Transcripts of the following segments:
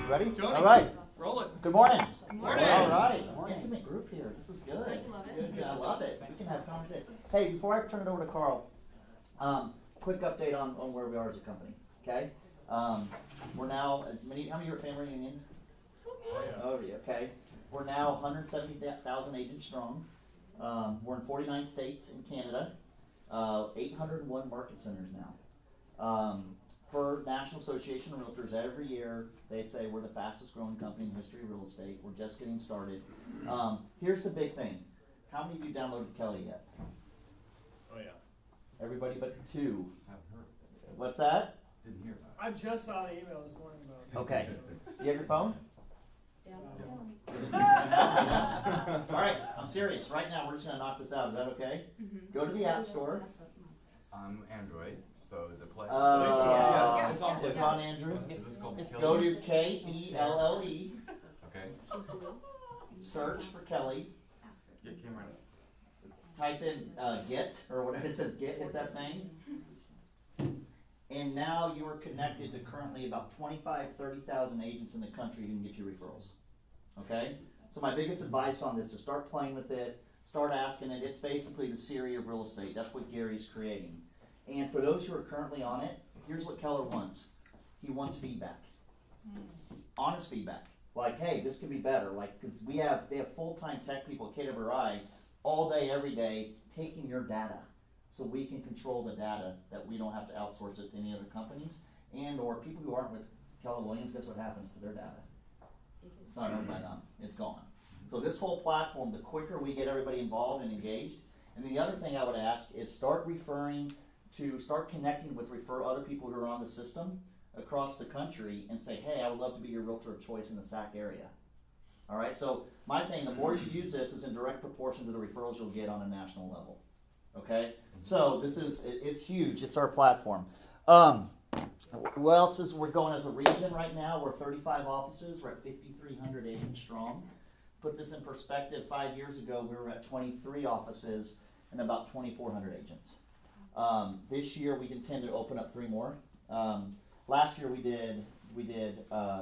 Ready? Tony, all right. Roll it. Good morning. Good morning. All right. Intimate group here. This is good. I love it. Good. I love it. We can have conversation. Hey, before I turn it over to Carl, quick update on where we are as a company. Okay. We're now how many are at family reunion? Oh yeah. Okay. We're now 170,000 agents strong. We're in 49 states in Canada. 801 market centers now. Per National Association of Realtors, every year they say we're the fastest growing company in the history of real estate. We're just getting started. Here's the big thing. How many of you downloaded Kelly yet? Oh yeah. Everybody but 2. Haven't heard. What's that? Didn't hear that. I just saw the email this morning about it. Okay. You have your phone? Down. All right, I'm serious. Right now, we're just going to knock this out. Is that okay? Go to the App Store. I'm Android, so is it Play? Yeah, it's on Play. It's on Andrew. Is this called Kelly? Go to K-E-L-L-E. Okay. Search for Kelly. Get camera. Type in get, or whatever it says get, hit that thing. And now you are connected to currently about 30,000 agents in the country who can get you referrals. Okay? So my biggest advice on this is start playing with it, start asking it. It's basically the Siri of real estate. That's what Gary's creating. And for those who are currently on it, here's what Keller wants. He wants feedback. Honest feedback. Like, hey, this could be better. Like, because they have full-time tech people at KWRI all day, every day, taking your data. So we can control the data, that we don't have to outsource it to any other companies. And or people who aren't with Keller Williams, guess what happens to their data? It's not owned by them. It's gone. So this whole platform, the quicker we get everybody involved and engaged. And the other thing I would ask is start connecting with other people who are on the system across the country and say, hey, I would love to be your realtor of choice in the SAC area. All right, so my thing, the more you use this is in direct proportion to the referrals you'll get on a national level. Okay, so it's huge. It's our platform. What else is we're going as a region right now? We're 35 offices. We're at 5,300 agents strong. Put this in perspective, 5 years ago we were at 23 offices and about 2,400 agents. This year we intend to open up 3 more. Last year we did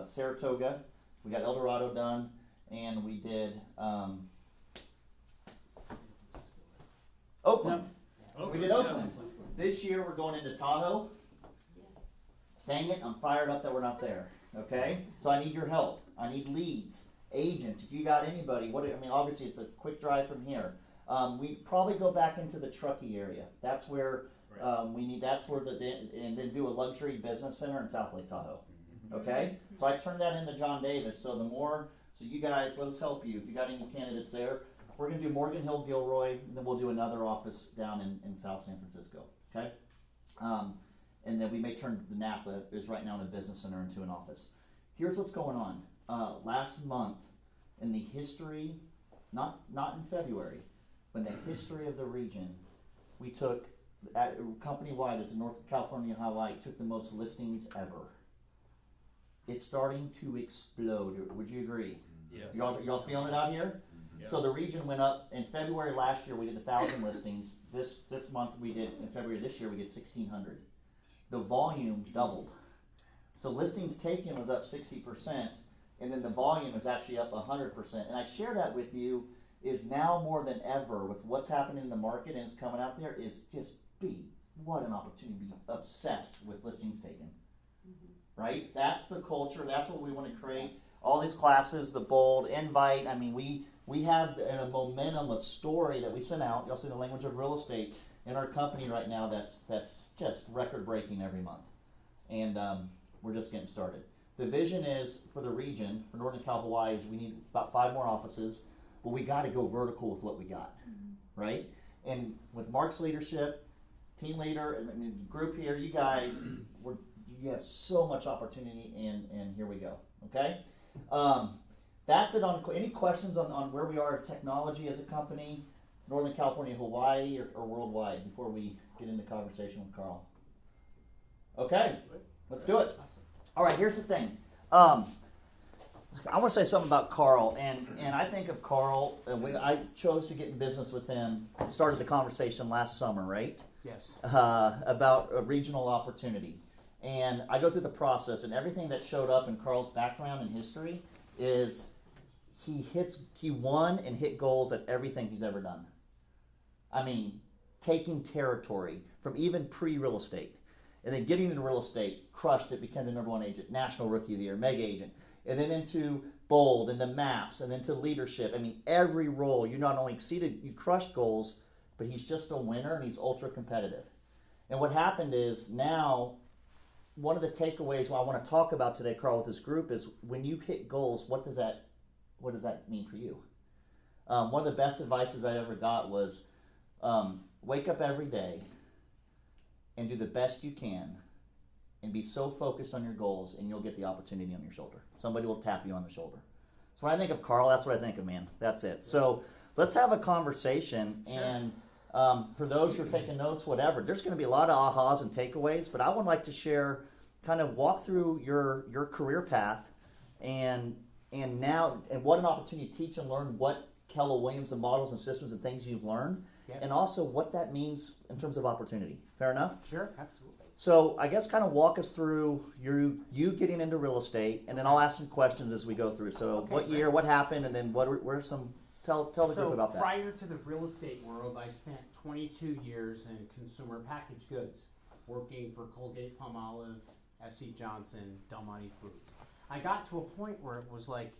Saratoga, we got El Dorado done, and we did Oakland. We did Oakland. This year we're going into Tahoe. Yes. Dang it, I'm fired up that we're not there. Okay? So I need your help. I need leads, agents. If you got anybody, obviously it's a quick drive from here. We probably go back into the Truckee area. That's where and then do a luxury business center in South Lake Tahoe. Okay? So I turned that into John Davis. So you guys, let us help you. If you got any candidates there, we're going to do Morgan Hill, Gilroy, and then we'll do another office down in South San Francisco. Okay? And then we may turn the Napa, is right now in a business center, into an office. Here's what's going on. Last month, in the history, not in February, but in the history of the region, we took, company-wide, as in North California and Hawaii, took the most listings ever. It's starting to explode. Would you agree? Yes. Y'all feeling it out here? Yeah. So the region went up. In February last year, we did 1,000 listings. This month we did, in February this year, we did 1,600. The volume doubled. So listings taken was up 60%, and then the volume is actually up 100%. And I share that with you is now more than ever with what's happening in the market and it's coming out there is what an opportunity to be obsessed with listings taken. Mm-hmm. Right? That's the culture. That's what we want to create. All these classes, the bold, invite. We have a momentum, a story that we send out. You'll see the language of real estate in our company right now that's just record-breaking every month. And we're just getting started. The vision is for the region, for Northern Cal Hawaii, is we need about 5 more offices, but we got to go vertical with what we got, right? And with Mark's leadership, team leader, and group here, you guys, you have so much opportunity, and here we go, okay? That's it. On any questions on where we are in technology as a company, Northern California, Hawaii, or worldwide before we get into conversation with Carl? Okay, let's do it. All right, here's the thing. I want to say something about Carl, and I think of Carl, I chose to get in business with him, started the conversation last summer, right? Yes. About a regional opportunity. And I go through the process, and everything that showed up in Carl's background and history is he won and hit goals at everything he's ever done. I mean, taking territory from even pre-real estate, and then getting into real estate, crushed it, became the #1 agent, National Rookie of the Year, Mega Agent, and then into Bold, into Maps, and then to leadership. I mean, every role, you not only exceeded, you crushed goals, but he's just a winner, and he's ultra competitive. And what happened is now, one of the takeaways I want to talk about today, Carl, with this group is when you hit goals, what does that mean for you? One of the best advices I ever got was wake up every day and do the best you can and be so focused on your goals, and you'll get the opportunity on your shoulder. Somebody will tap you on the shoulder. So when I think of Carl, that's what I think of, man. That's it. So let's have a conversation. Sure. And for those who are taking notes, whatever, there's going to be a lot of ahas and takeaways, but I would like to share, kind of walk through your career path and what an opportunity to teach and learn what Keller Williams, the models and systems and things you've learned, and also what that means in terms of opportunity. Fair enough? Sure, absolutely. So I guess kind of walk us through you getting into real estate, and then I'll ask some questions as we go through. So what year, what happened, and then where's some, tell the group about that. Prior to the real estate world, I spent 22 years in consumer packaged goods, working for Colgate, Palmolive, S.C. Johnson, Del Monte Foods. I got to a point where it was like,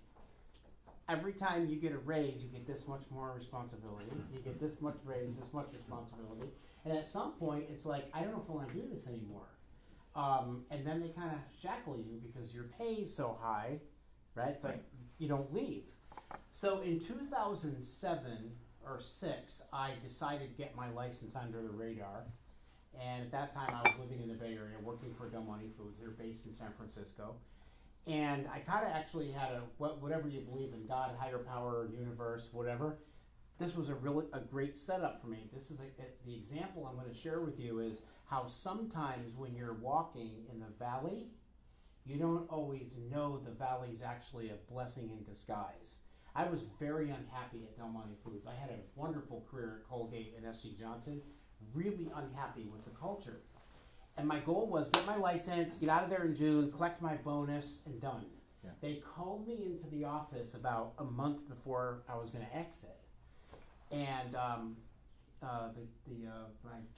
every time you get a raise, you get this much more responsibility. You get this much raise, this much responsibility. And at some point, it's like, I don't know if I want to do this anymore. And then they kind of shackle you because your pay is so high, right? It's like, you don't leave. So in 2007 or 6, I decided to get my license under the radar. And at that time, I was living in the Bay Area, working for Del Monte Foods. They're based in San Francisco. And I kind of actually had whatever you believe in, God, higher power, universe, whatever. This was a great setup for me. This is the example I'm going to share with you is how sometimes when you're walking in the valley, you don't always know the valley's actually a blessing in disguise. I was very unhappy at Del Monte Foods. I had a wonderful career at Colgate and S.C. Johnson, really unhappy with the culture. And my goal was get my license, get out of there in June, collect my bonus, and done. Yeah. They called me into the office about a month before I was going to exit. And my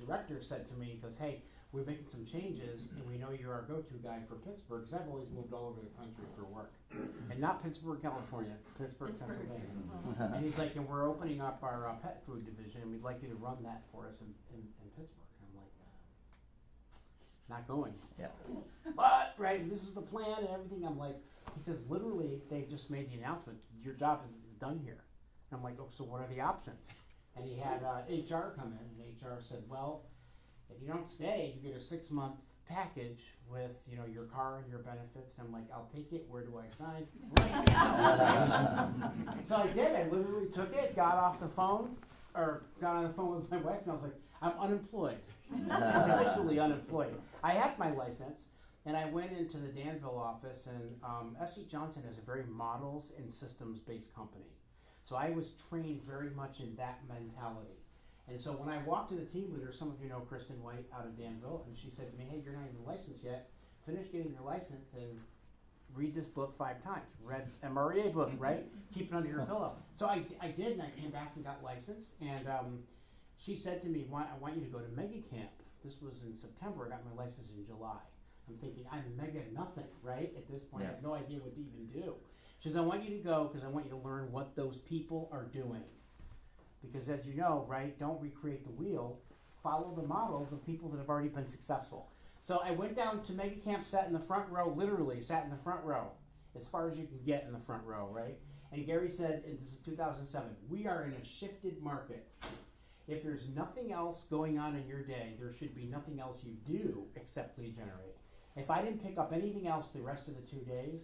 director said to me, he goes, hey, we're making some changes, and we know you're our go-to guy for Pittsburgh, because I've always moved all over the country for work. And not Pittsburgh, California, Pittsburgh, Pennsylvania. And he's like, and we're opening up our pet food division, and we'd like you to run that for us in Pittsburgh. And I'm like, not going. Yeah. But, right, this is the plan and everything. I'm like, he says, literally, they just made the announcement, your job is done here. And I'm like, oh, so what are the options? And he had HR come in, and HR said, well, if you don't stay, you get a 6-month package with, your car and your benefits. And I'm like, I'll take it. Where do I sign? Right now. So I did. I literally took it, got on the phone with my wife, and I was like, I'm unemployed. Officially unemployed. I had my license, and I went into the Danville office, and S.C. Johnson is a very models and systems-based company. So I was trained very much in that mentality. And so when I walked to the team leader, some of you know Kristen White out of Danville, and she said to me, hey, you're not even licensed yet. Finish getting your license and read this book 5 times. Read MREA book, right? Keep it under your pillow. So I did, and I came back and got licensed. And she said to me, I want you to go to Mega Camp. This was in September. I got my license in July. I'm thinking, I'm mega nothing, right? At this point, I have no idea what to even do. She says, I want you to go because I want you to learn what those people are doing. Because as you know, right, don't recreate the wheel. Follow the models of people that have already been successful. So I went down to Mega Camp, sat in the front row, literally sat in the front row, as far as you can get in the front row, right? And Gary said, and this is 2007, we are in a shifted market. If there's nothing else going on in your day, there should be nothing else you do except lead generate. If I didn't pick up anything else the rest of the 2 days,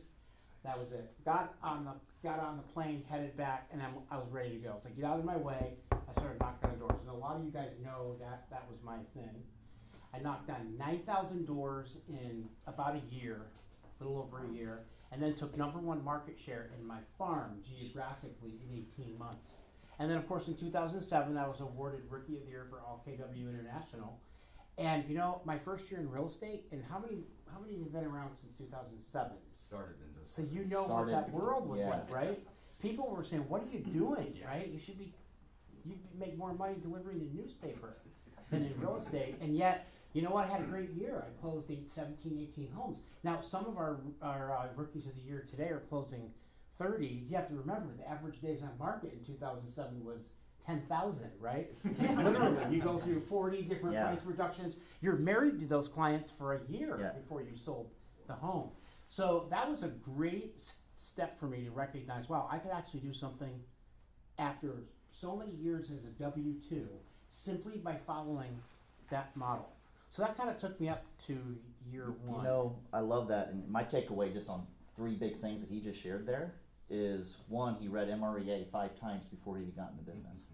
that was it. Got on the plane, headed back, and I was ready to go. So get out of my way. I started knocking on doors. And a lot of you guys know that was my thing. I knocked on 9,000 doors in about a year, a little over a year, and then took #1 market share in my farm geographically in 18 months. And then, of course, in 2007, I was awarded Rookie of the Year for all KW International. And you know, my first year in real estate, and how many have been around since 2007? Started in those. So you know Started, what that world was yeah. like, right? People were saying, "What are you doing?" Yes. Right? You make more money delivering a newspaper than in real estate, and yet, you know what? I had a great year. I closed 17, 18 homes. Now, some of our rookies of the year today are closing 30. You have to remember the average days on market in 2007 was 10,000, right? Literally, you go through 40 different Yeah. price reductions. You're married to those clients for a year Yeah. before you sold the home. So that was a great step for me to recognize, wow, I could actually do something after so many years as a W-2 simply by following that model. So that kind of took me up to year one. You know, I love that, and my takeaway just on 3 big things that he just shared there is, one, he read MREA 5 times before he even got into business.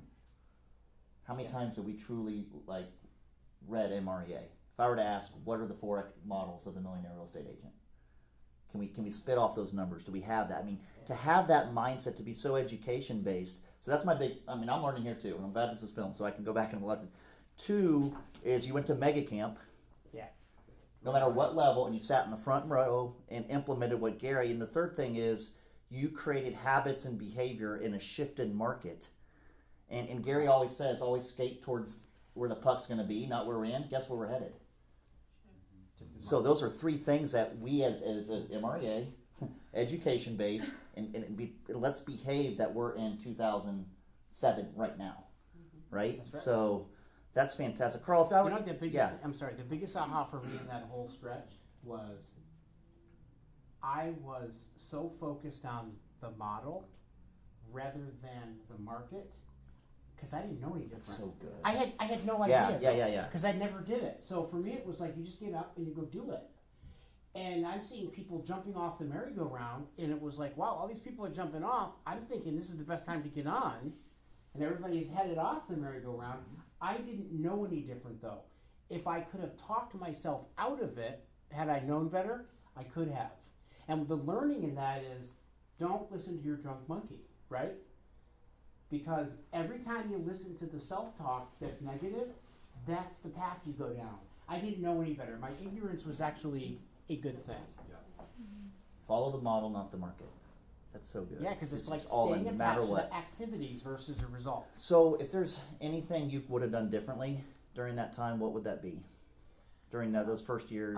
How many times have we truly read MREA? If I were to ask, what are the 4 models of the millionaire real estate agent? Can we spit off those numbers? Do we have that? I mean, to have that mindset, to be so education based. So that's my big. I mean, I'm learning here too, and I'm glad this is filmed, so I can go back and watch it. 2 is you went to mega camp. Yeah. No matter what level, and you sat in the front row and implemented what Gary. And the 3rd thing is you created habits and behavior in a shifted market. And Gary always says, always skate towards where the puck's going to be, not where we're in. Guess where we're headed? So those are 3 things that we as a MREA, education based, and let's behave that we're in 2007 right now, right? That's right. So that's fantastic. Carl, if I You were, know, the biggest, yeah. I'm sorry, the biggest aha for me in that whole stretch was I was so focused on the model rather than the market because I didn't know any different. That's so good. I had no Yeah, idea. yeah. Because I never did it. So for me, it was like you just get up and you go do it. And I'm seeing people jumping off the merry-go-round, and it was like, wow, all these people are jumping off. I'm thinking this is the best time to get on, and everybody's headed off the merry-go-round. I didn't know any different, though. If I could have talked myself out of it, had I known better, I could have. And the learning in that is don't listen to your drunk monkey, right? Because every time you listen to the self-talk that's negative, that's the path you go down. I didn't know any better. My ignorance was actually a good thing. Follow the model, not the market. That's so good. Yeah, because it's like all staying in, no matter attached to what. the activities versus the results. So if there's anything you would have done differently during that time, what would that be? During those first years,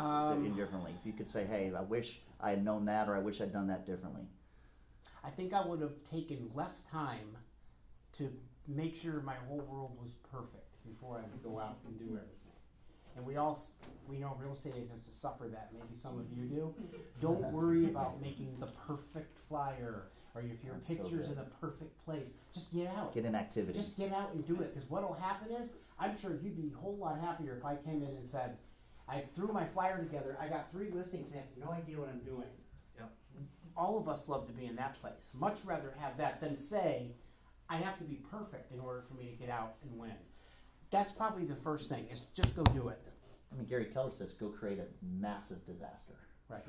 differently. If you could say, hey, I wish I had known that, or I wish I'd done that differently. I think I would have taken less time to make sure my whole world was perfect before I would go out and do everything. And we know real estate agents suffer that. Maybe some of you do. Don't worry about making the perfect flyer or if your That's so picture's good. in a perfect place. Just get out. Get in activity. Just get out and do it. Because what'll happen is, I'm sure you'd be a whole lot happier if I came in and said, I threw my flyer together, I got 3 listings and I have no idea what I'm doing. Yep. All of us love to be in that place. Much rather have that than say, I have to be perfect in order for me to get out and win. That's probably the first thing, is just go do it. I mean, Gary Keller says, go create a massive disaster. Right.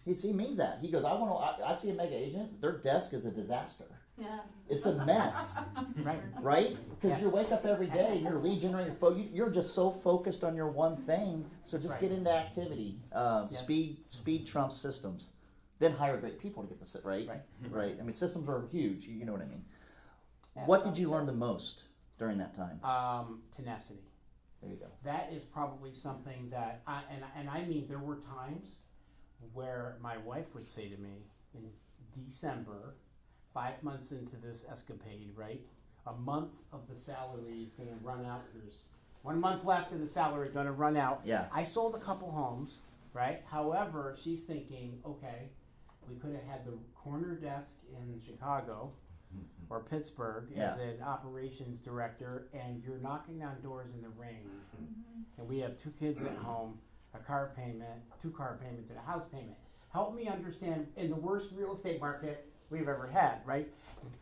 He means that. He goes, I see a mega agent, their desk is a disaster. Yeah. It's a mess, Right. right? Because you Yes. wake up every day and you're lead generator, you're just so focused on your one thing. So just Right. get into activity. Yes. Speed trumps systems. Then hire great people to get the right. Right. Right. I mean, systems are huge. You know what I mean. That's What did you learn the most during that time? Tenacity. There you go. That is probably something that, I mean, there were times where my wife would say to me in December, 5 months into this escapade, right? A month of the salary is going to run out. There's 1 month left of the salary going to run out. Yeah. I sold a couple homes, right? However, she's thinking, okay, we could have had the corner desk in Chicago or Pittsburgh as an operations director, and you're knocking on doors in the rain, and we have 2 kids at home, a car payment, 2 car payments, and a house payment. Help me understand, in the worst real estate market we've ever had, right?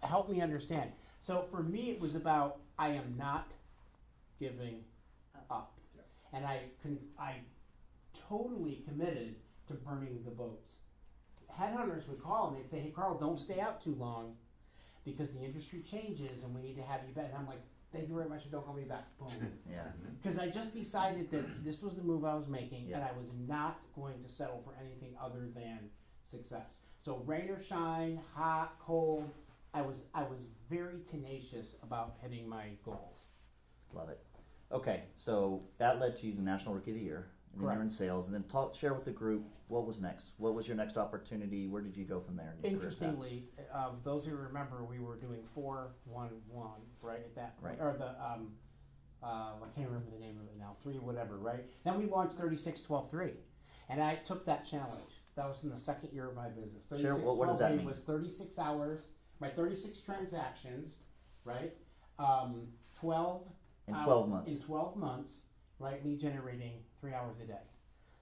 Help me understand. So for me, it was about, I am not giving up. And I totally committed to burning the boats. Headhunters would call and they'd say, hey, Carl, don't stay out too long. because the industry changes and we need to have you back. And I'm like, thank you very much, don't call me back. Boom. Yeah. Because I just decided that this was the move I was making, Yeah. and I was not going to settle for anything other than success. So rain or shine, hot, cold, I was very tenacious about hitting my goals. Love it. Okay, so that led to the National Rookie of the Year, and then you're in sales, and then share with the group what was next. What was your next opportunity? Where did you go from there? in your career path? Interestingly, those who remember, we were doing 4-1-1 right at that point, Right. or the I can't remember the name of it now, 3 whatever, right? Then we launched 36-12-3, and I took that challenge. That was in the second year of my business. Sure, what does that 36-12-3 mean? was 36 hours, my 36 transactions, right? 12 In hours- 12 months. In 12 months, right? Lead generating 3 hours a day.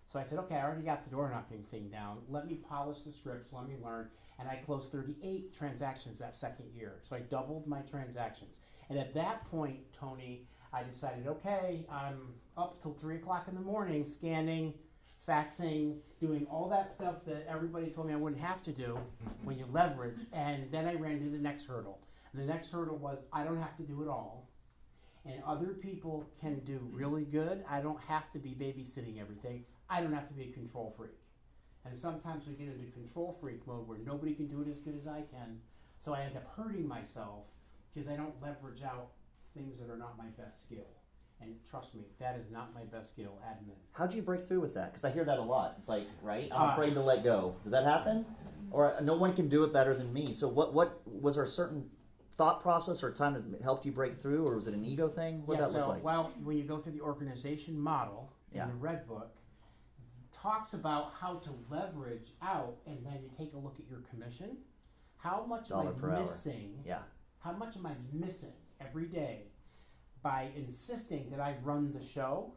So I said, okay, I already got the door knocking thing down. Let me polish the scripts, let me learn. And I closed 38 transactions that second year. So I doubled my transactions. And at that point, Tony, I decided, okay, I'm up till 3 o'clock in the morning scanning, faxing, doing all that stuff that everybody told me I wouldn't have to do when you leverage. And then I ran into the next hurdle. And the next hurdle was I don't have to do it all. And other people can do really good. I don't have to be babysitting everything. I don't have to be a control freak. And sometimes we get into control freak mode where nobody can do it as good as I can. So I end up hurting myself because I don't leverage out things that are not my best skill. And trust me, that is not my best skill, admin. How'd you break through with that? Because I hear that a lot. It's like, right? I'm afraid to let go. Does that happen? Or no one can do it better than me. So what was there a certain thought process or time that helped you break through, or was it an ego thing? What did that look like? Well, when you go through the organization model in Yeah. the Red Book, it talks about how to leverage out, and then you take a look at your commission. How much am Dollar per hour. I missing? Yeah. How much am I missing every day by insisting that I run the show?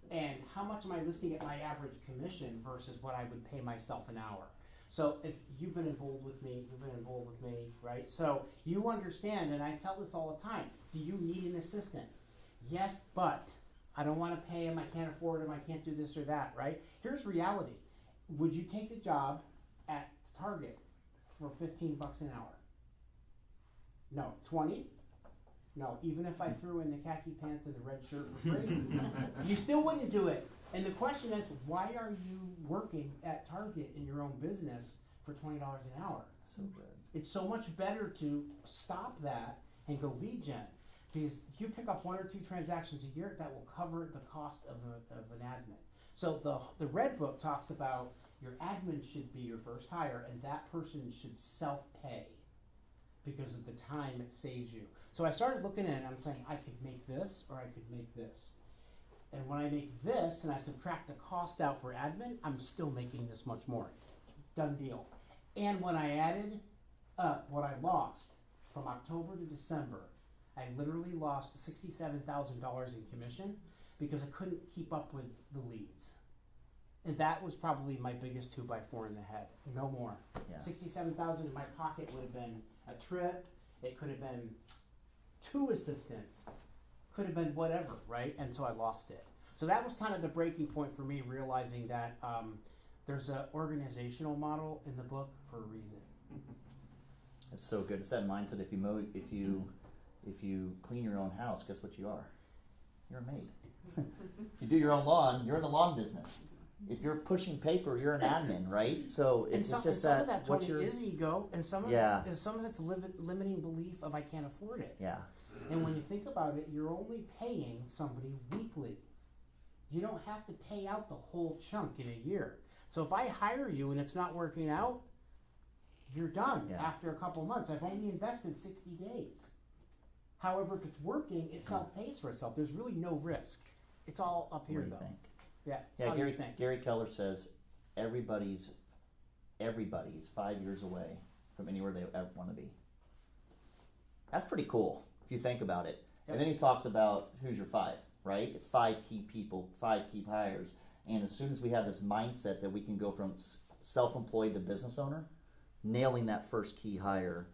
And how much am I listing at my average commission versus what I would pay myself an hour? So if you've been involved with me, right? So you understand, and I tell this all the time, do you need an assistant? Yes, but I don't want to pay him, I can't afford him, I can't do this or that, right? Here's reality. Would you take a job at Target for $15 an hour? No. 20? No. Even if I threw in the khaki pants and the red shirt for free, you still wouldn't do it. And the question is, why are you working at Target in your own business for $20 an hour? So good. It's so much better to stop that and go lead gen. Because you pick up 1 or 2 transactions a year, that will cover the cost of an admin. So the Red Book talks about your admin should be your first hire, and that person should self-pay because of the time it saves you. So I started looking at it, and I'm saying, I could make this, or I could make this. And when I make this, and I subtract the cost out for admin, I'm still making this much more. Done deal. And when I added up what I lost from October to December, I literally lost $67,000 in commission because I couldn't keep up with the leads. And that was probably my biggest 2x4 in the head. No more. Yeah. $67,000 in my pocket would have been a trip. It could have been 2 assistants. Could have been whatever, right? And so I lost it. So that was kind of the breaking point for me, realizing that there's an organizational model in the book for a reason. It's so good. It's that mindset. If you clean your own house, guess what you are? You're a maid. If you do your own lawn, you're in the lawn business. If you're pushing paper, you're an admin, right? So it's some just of that. that What's Tony, your is ego, and some of Yeah. it is some of it's limiting belief of I can't afford it. yeah? And when you think about it, you're only paying somebody weekly. You don't have to pay out the whole chunk in a year. So if I hire you and it's not working out, you're done Yeah. after a couple months. I've only invested 60 days. However, if it's working, it self-pays for itself. There's really no risk. It's all up What here, do you though. think? Yeah, Yeah, how do you think? Gary Keller says everybody is 5 years away from anywhere they ever want to be. That's pretty cool if you think about it. Yep. And then he talks about who's your 5, right? It's 5 key people, 5 key hires. And as soon as we have this mindset that we can go from self-employed to business owner, nailing that first key hire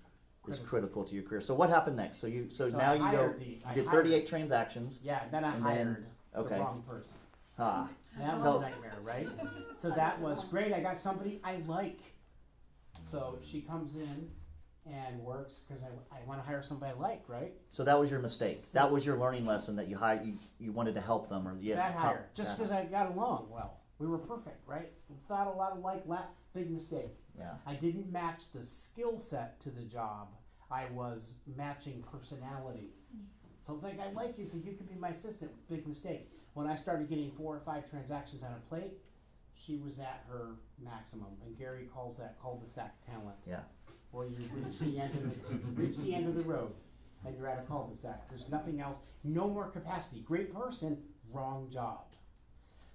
is critical to your career. So what happened next? So now I you hired you I did hired- 38 transactions. Yeah, then I and then- hired okay. the wrong person. Ah, That was Tell- a nightmare, right? So that was great. I got somebody I like. So she comes in and works because I want to hire somebody I like, right? So that was your mistake. That was your learning lesson that you wanted to help them, or you had Bad hire. Just because I got along well. We were perfect, right? Without a lot of big mistake. Yeah. I didn't match the skill set to the job. I was matching personality. So it's like, I like you, so you could be my assistant. Big mistake. When I started getting 4 or 5 transactions on a plate, she was at her maximum. And Gary calls that cul-de-sac talent. Yeah. Where you reach the end of the road and you're at a cul-de-sac. There's nothing else. No more capacity. Great person, wrong job.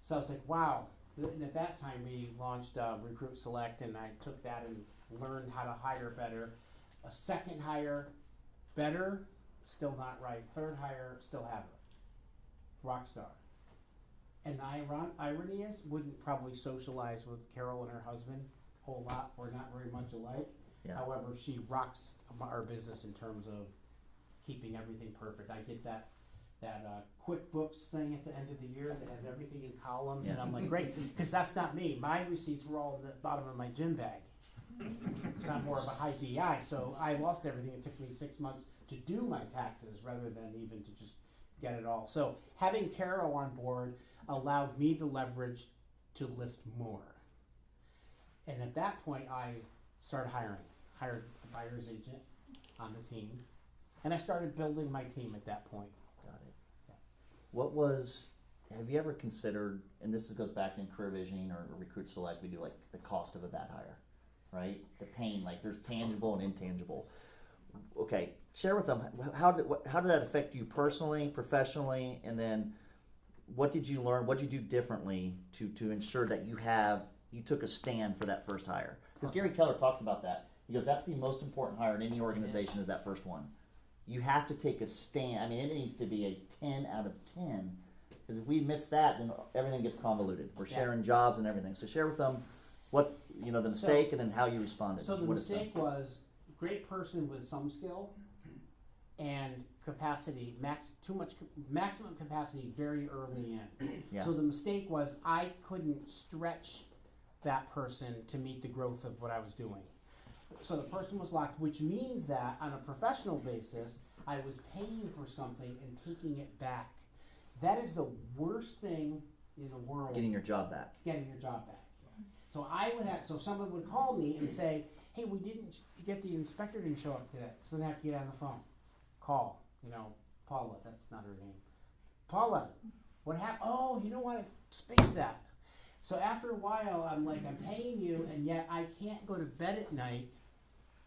So I was like, wow. And at that time, we launched Recruit Select, and I took that and learned how to hire better. A second hire, better, still not right. Third hire, still have it. Rock star. And the irony is, wouldn't probably socialize with Carol and her husband a whole lot. We're not very much alike. Yeah. However, she rocks our business in terms of keeping everything perfect. I get that QuickBooks thing at the end of the year that has everything in columns, and I'm like, great, because that's not me. My receipts were all in the bottom of my gym bag. Because I'm more of a high DI, so I lost everything. It took me 6 months to do my taxes rather than even to just get it all. So having Carol on board allowed me the leverage to list more. And at that point, I started hired a buyer's agent on the team, and I started building my team at that point. Got it. Have you ever considered, and this goes back in career visioning or Recruit Select, we do like the cost of a bad hire, right? The pain, like there's tangible and intangible. Okay, share with them, how did that affect you personally, professionally, and then what did you learn, what did you do differently to ensure that you took a stand for that first hire? Because Gary Keller talks about that. He goes, that's the most important hire in any organization is that first one. You have to take a stand. I mean, it needs to be a 10 out of 10. Because if we miss that, then everything gets convoluted. We're sharing jobs and everything. So share with them what, the mistake and then how you responded. So the mistake was great person with some skill and capacity, maximum capacity very early in. Yeah. So the mistake was I couldn't stretch that person to meet the growth of what I was doing. So the person was locked, which means that on a professional basis, I was paying for something and taking it back. That is the worst thing in the world. Getting your job back. So so someone would call me and say, hey, we didn't get the inspector didn't show up today. So then I have to get on the phone. Call, Paula, that's not her name. Paula, what happened? Oh, you know what? I spaced that. So after a while, I'm like, I'm paying you, and yet I can't go to bed at night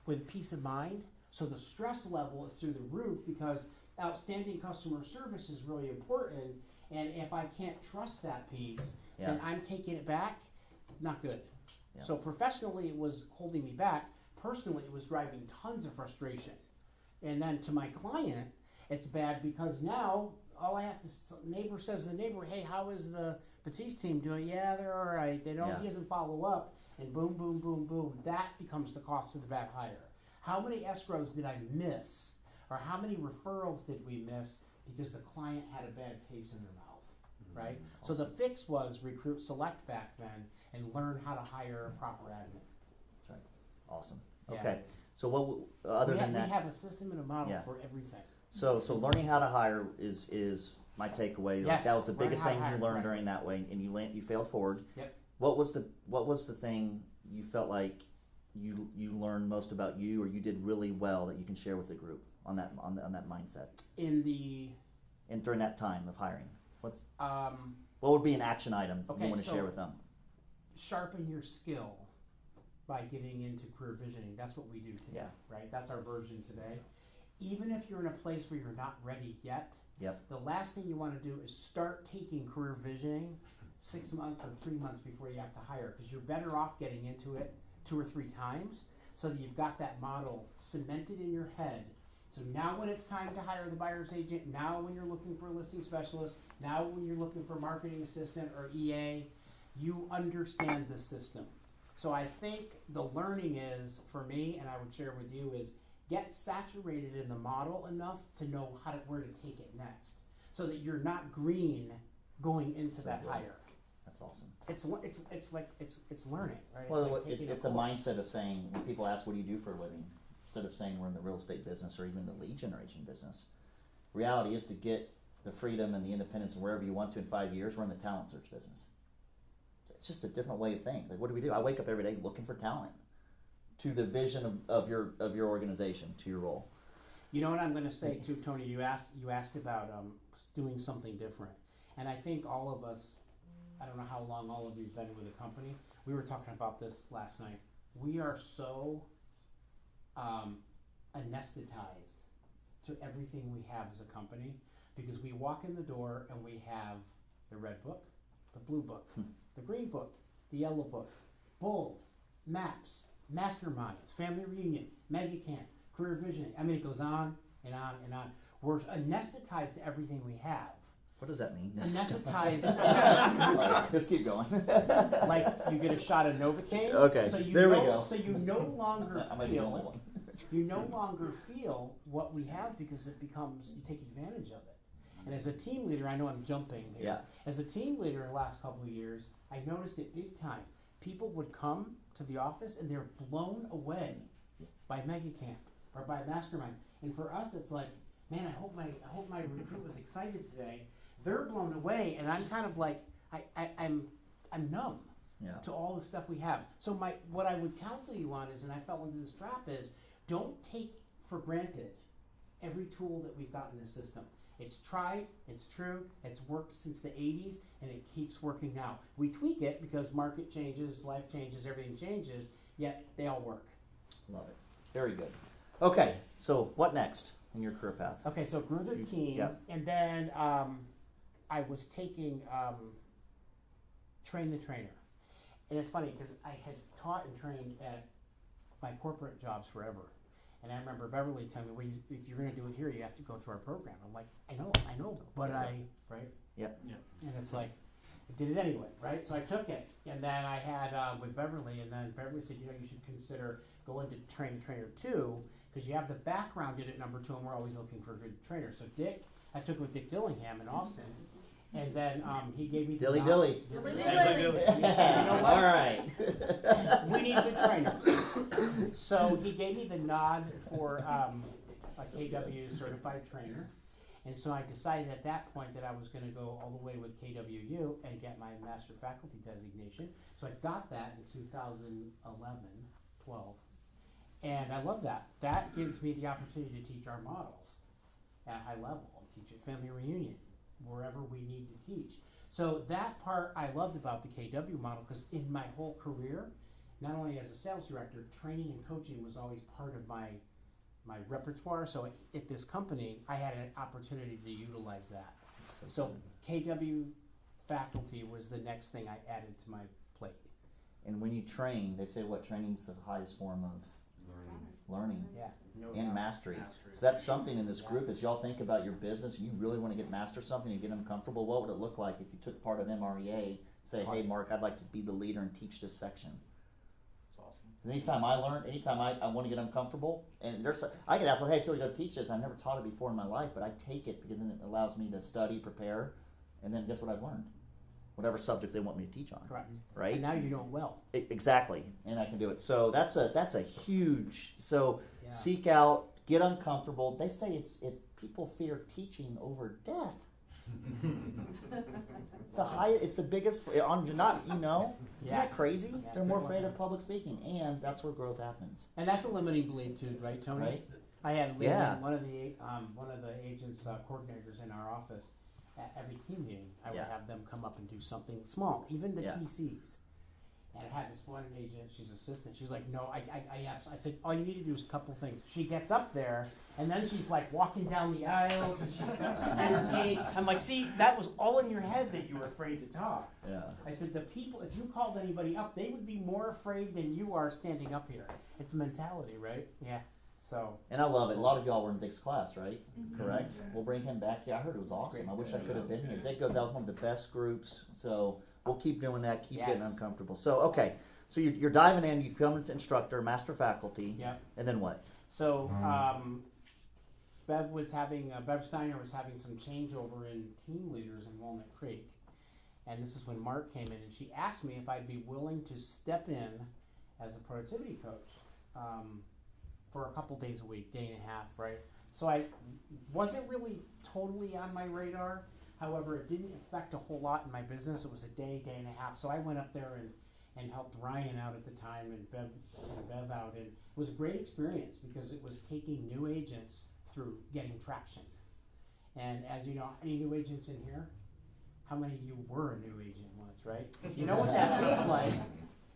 with peace of mind. So the stress level is through the roof because outstanding customer service is really important. And if I can't trust that piece, then I'm taking it back. Not good. Yeah. So professionally, it was holding me back. Personally, it was driving tons of frustration. And then to my client, it's bad because now all I have to neighbor says to the neighbor, hey, how is the Battiste team doing? Yeah, they're all right. He doesn't follow up, and boom, boom, boom, boom. That becomes the cost of the bad hire. How many escrows did I miss, or how many referrals did we miss because the client had a bad taste in their mouth, right? Awesome. So the fix was Recruit Select back then and learn how to hire a proper admin. That's right. Awesome. Okay. So what other than that? We have a system and a model for everything. So learning how to hire is my takeaway. Yes, like that was the biggest thing you learned right. during that way, and you failed forward. Yep. What was the thing you felt like you learned most about you, or you did really well that you can share with the group on that mindset? During that time of hiring, what would be an action item you want to share with them? Sharpen your skill by getting into career visioning. That's what we do today, right? That's our version today. Even if you're in a place where you're not ready yet, the last thing you want to do is start taking career visioning 6 months or 3 months before you have to hire, because you're better off getting into it 2 or 3 times so that you've got that model cemented in your head. So now when it's time to hire the buyer's agent, now when you're looking for a listing specialist, now when you're looking for marketing assistant or EA, you understand the system. So I think the learning is, for me, and I would share with you, is get saturated in the model enough to know where to take it next, so that you're not green going into that hire. That's awesome. It's learning, right? Well, it's it's a mindset of saying when people ask, "What do you do for a living?" instead of saying we're in the real estate business or even the lead generation business. Reality is to get the freedom and the independence and wherever you want to in 5 years, we're in the talent search business. It's just a different way of thinking. Like, what do? I wake up every day looking for talent to the vision of your organization, to your role. You know what I'm going to say too, Tony? You asked about doing something different, and I think all of us. I don't know how long all of you've been with the company. We were talking about this last night. We are so anesthetized to everything we have as a company because we walk in the door and we have the red book, the blue book, the green book, the yellow book, bold, maps, masterminds, family reunion, mega camp, career visioning. I mean, it goes on and on and on. We're anesthetized to everything we have. What does that mean? Anesthetized. Right, let's keep going. Like you get a shot of Novocaine. Okay, So you there we know, go. So you no longer I might be the only feel. one. You no longer feel what we have because it becomes you take advantage of it. And as a team leader, I know I'm jumping here. Yeah. As a team leader in the last couple of years, I noticed it big time. People would come to the office and they're blown away by Mega Camp or by Mastermind. And for us, it's like, man, I hope my recruit was excited today. They're blown away, and I'm kind of like, I'm numb Yeah. to all the stuff we have. So what I would counsel you on is, and I fell into this trap is, don't take for granted every tool that we've got in the system. It's tried, it's true, it's worked since the 80s, and it keeps working now. We tweak it because market changes, life changes, everything changes, yet they all work. Love it. Very good. Okay, so what next in your career path? Okay, so grew the team, Yep. and then I was taking Train the Trainer. And it's funny because I had taught and trained at my corporate jobs forever. And I remember Beverly telling me, well, if you're going to do it here, you have to go through our program. I'm like, I know, but right? Yep. And it's like, I did it anyway, right? So I took it. And then I had with Beverly, and then Beverly said, you should consider going to Train the Trainer 2, because you have the background in at number 2, and we're always looking for a good trainer. So I took it with Dick Dillingham in Austin. And then he gave me Dilly the dilly. Dilly Yes, dilly. you know what? All right. We need good trainers. So he gave me the nod for a KW certified trainer. And so I decided at that point that I was going to go all the way with KWU and get my master faculty designation. So I got that in 2011, 12. And I love that. That gives me the opportunity to teach our models at a high level. I'll teach at family reunion, wherever we need to teach. So that part I loved about the KW model, because in my whole career, not only as a sales director, training and coaching was always part of my repertoire. So at this company, I had an opportunity to utilize that. So KW faculty was the next thing I added to my plate. And when you train, they say what training's the highest form of learning Yeah. No and doubt. mastery. So that's something in this group as y'all think about your business and you really want to master something and get them comfortable. What would it look like if you took part of MREA, say, hey Mark, I'd like to be the leader and teach this section. That's awesome. Anytime I learn, anytime I want to get uncomfortable, and I get asked, well, hey, Tilly, go teach this. I've never taught it before in my life, but I take it because then it allows me to study, prepare, and then guess what I've learned? Whatever subject they want me to teach on. Correct. Right? And now you know it well. Exactly, and I can do it. So that's a huge. So Yeah. seek out, get uncomfortable. They say people fear teaching over death. It's the biggest isn't that crazy? Yeah, They're more good afraid one. of public speaking, and that's where growth happens. And that's a limiting belief too, right, Tony? Right. I had Lee, Yeah. one of the agents coordinators in our office. At every team meeting, I would Yeah. have them come up and do something small, even the Yeah. TCs. And I had this one agent, she's assistant. She's like, no, I said, all you need to do is a couple things. She gets up there, and then she's like walking down the aisles, and she's entertaining. I'm like, see, that was all in your head that you were afraid to talk. Yeah. I said, the people, if you called anybody up, they would be more afraid than you are standing up here. It's mentality, right? Yeah. So. And I love it. A lot of y'all were in Dick's class, right? Correct? We'll bring him back. Yeah, I heard it was awesome. I wish I could have been here. Dick goes, that was one of the best groups. So we'll keep doing that, keep Yes. getting uncomfortable. So, okay. So you're diving in, you become an instructor, master faculty, Yep. and then what? So Bev Steiner was having some changeover in team leaders in Walnut Creek. And this is when Mark came in, and she asked me if I'd be willing to step in as a productivity coach for a couple days a week, day and a half, right? So I wasn't really totally on my radar. However, it didn't affect a whole lot in my business. It was a day, day and a half. So I went up there and helped Ryan out at the time and Bev out. And it was a great experience because it was taking new agents through getting traction. And as you know, any new agents in here? How many of you were a new agent once, right? You know what that feels like.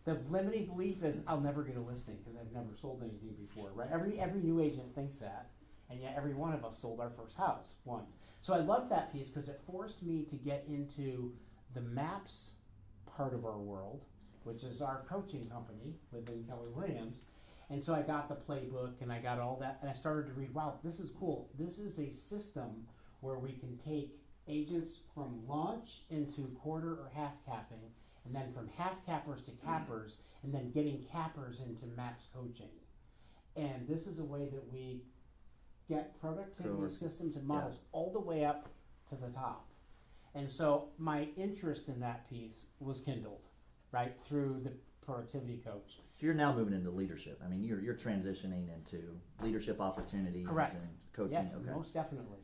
The limiting belief is I'll never get a listing because I've never sold anything before, right? Every new agent thinks that, and yet every one of us sold our first house once. So I love that piece because it forced me to get into the maps part of our world, which is our coaching company within Keller Williams. And so I got the playbook and I got all that, and I started to read, wow, this is cool. This is a system where we can take agents from launch into quarter or half capping, and then from half cappers to cappers, and then getting cappers into maps coaching. And this is a way that we get productivity systems and models all the way up to the top. And so my interest in that piece was kindled, right, through the productivity coach. So you're now moving into leadership. I mean, you're transitioning into leadership opportunities Correct. and coaching. Yeah, Okay. most definitely.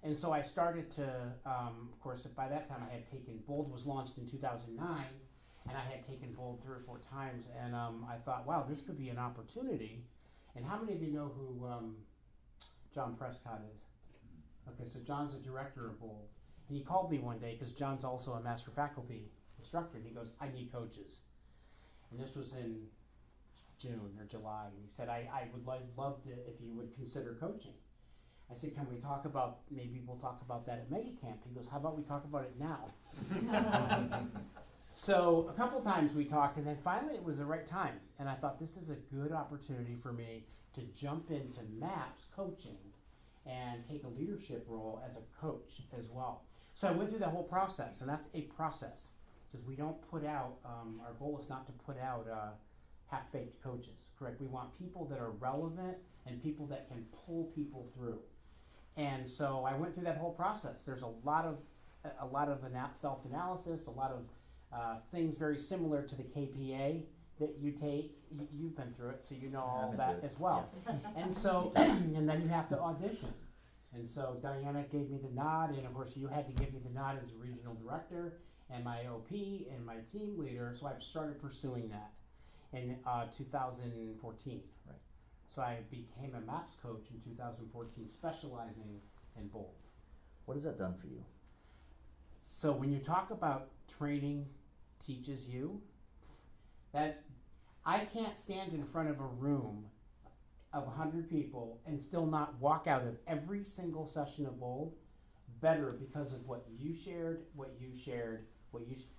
And so I started to, of course, by that time I had taken, Bold was launched in 2009, and I had taken Bold 3 or 4 times, and I thought, wow, this could be an opportunity. And how many of you know who John Prescott is? Okay, so John's a director of Bold. And he called me one day, because John's also a master faculty instructor, and he goes, I need coaches. And this was in June or July, and he said, I would love to, if you would consider coaching. I said, can we talk about, maybe we'll talk about that at Mega Camp. He goes, how about we talk about it now? So a couple times we talked, and then finally it was the right time. And I thought, this is a good opportunity for me to jump into MAPS coaching and take a leadership role as a coach as well. So I went through that whole process, and that's a process, because we don't put out, our goal is not to put out half-baked coaches, correct? We want people that are relevant and people that can pull people through. And so I went through that whole process. There's a lot of self-analysis, a lot of things very similar to the KPA that you take. You've been through it, so you know all that as well. Yes. And so, and then you have to audition. And so Diana gave me the nod, and of course you had to give me the nod as a regional director and my OP and my team leader. So I started pursuing that in 2014. Right. So I became a MAPS coach in 2014, specializing in Bold. What has that done for you? So when you talk about training teaches you, that I can't stand in front of a room of 100 people and still not walk out of every single session of Bold better because of what you shared,